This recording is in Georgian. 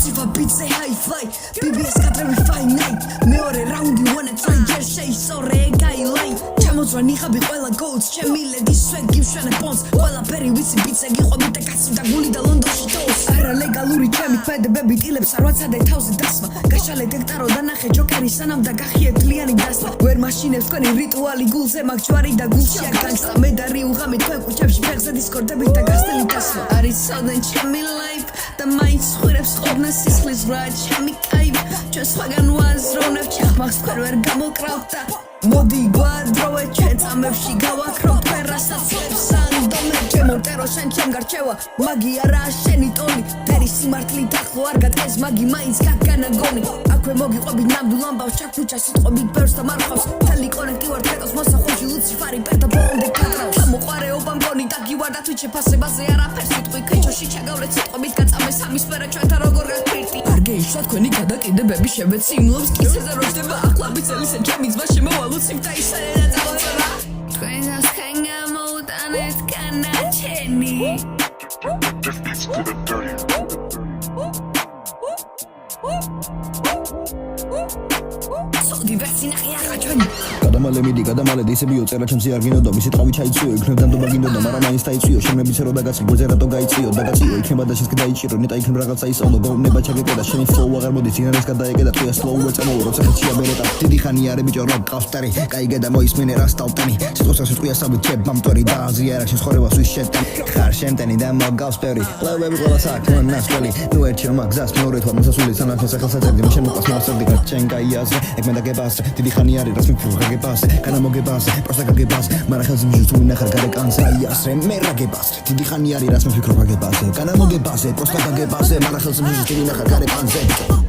Lucifer beats say high fly BBS kadrები fine night მეორე რაუნდი wanna try ჯერ შეისწორე guideline ჩემოძრა ნიხაბი ყველა goats ჩემი lady swag გივშვენე pons ყველაფერი ვიცი ბიცე გიყვები და კაცი და გული და ლონდონში დოს არა ლეგალური ჩემი ქმედებები ტილებს არ ვაცადე თავზე დასმა გაშალე დექტარო და ნახე ჯოკერი სანამ და გახიე თლიანი დასმა ვერ მაშინებს თქვენი რიტუალი გულზე მაგ ჯვარი და გულშია განგსტა მე და რივღამი თქვენ კუჩებში ფეხზე დისკორდებით და გასტელი დასმა არის სოდენ ჩემი life და მაინც ხვირებს ყოფნა სისხლის ბრა ჩემი კაიფ ჩვენ სხვაგან ვაზროვნებ ჩახმახს თქვენ ვერ გამოკრავთ და მოდი გვადროვე ჩვენ წამებში გავაქროთ თქვენ რასაც ხვებს სანდომე ჩემო ტერო შენ ჩემ გარჩევა მაგი არაა შენი ტონი დერი სიმართლით ახლო არ გატყეს მაგი მაინც გაგანაგონი აქვე მოგიყვებით ნამდვილ ამბავს ჩაქუჩა სიტყვებით ბევრს და მარხავს თელი კონექტი ვარ თეკოს მოსახოში ლუციფარი პერტა ბოლომდე კატრავს გამოყარეობა მგონი და გივარდა თვით შეფასებაზე არაფერს სიტყვი ქეჩოში ჩაგავლეთ სიტყვებით გაწამე სამის პერა ჩვენთან როგორ გაქრიტი არ გეიშვა თქვენი გადაკიდებები შევეცი იმლობს კისეზე რო ჯდება ახლა ბიცელისე ჩემი ძმა შემოვა ლუციფ და ისე და წავწერა თქვენს ხენ გამოვტანეთ განაჩენი გადამალე მიდი გადამალე ისებიო წერა ჩემზე არ გინოდა მისი ტყავი ჩაიწვიო იქნებ დანდობა გინდოდა მაგრამ მაინც დაიწვიო შემნებიცე რო დაგაცი გუზე რატო გაიწვიო დაგაციო იქნება და შენს გადაიჭირო ნეტა იქნებ რაღაცა ისწავლო გოუბნება ჩაგეკედა შენი flow აღარ მოდის ინარეს გადაეკედა თუ slow ეწამოვ როცა ხეთია ბერეტა დიდი ხანი არე ბიჭო რა გყავსტარი კაიგე და მოისმენე რა სტალტანი სიტყვას სიტყვია საბუთებ მამტორი და აზია რა შენ ხორებას ვის შეტან ხარ შემტენი და მოგავს პერი ლევები ყველა საქმე ნასწველი ნუ ერთიო მაგზას მეორე თვა მოსასული სანახე სახელსაწერდი შენ მოყავს მოსწრდი ჩემ გაიაზე ეგ მე დაგებას დიდი ხანი არის რაც მიფრულ გაგებას განამოგებას პროსტა გაგებას მაგრამ ხელზე მიჟუ თუ ნახარ გარეკანს აიასრე მე რაგებას დიდი ხანი არის რაც მიფიქრო გაგებაზე განამოგებაზე პროსტა გაგებაზე მაგრამ ხელზე მიჟუ თუ ნახარ გარეკანს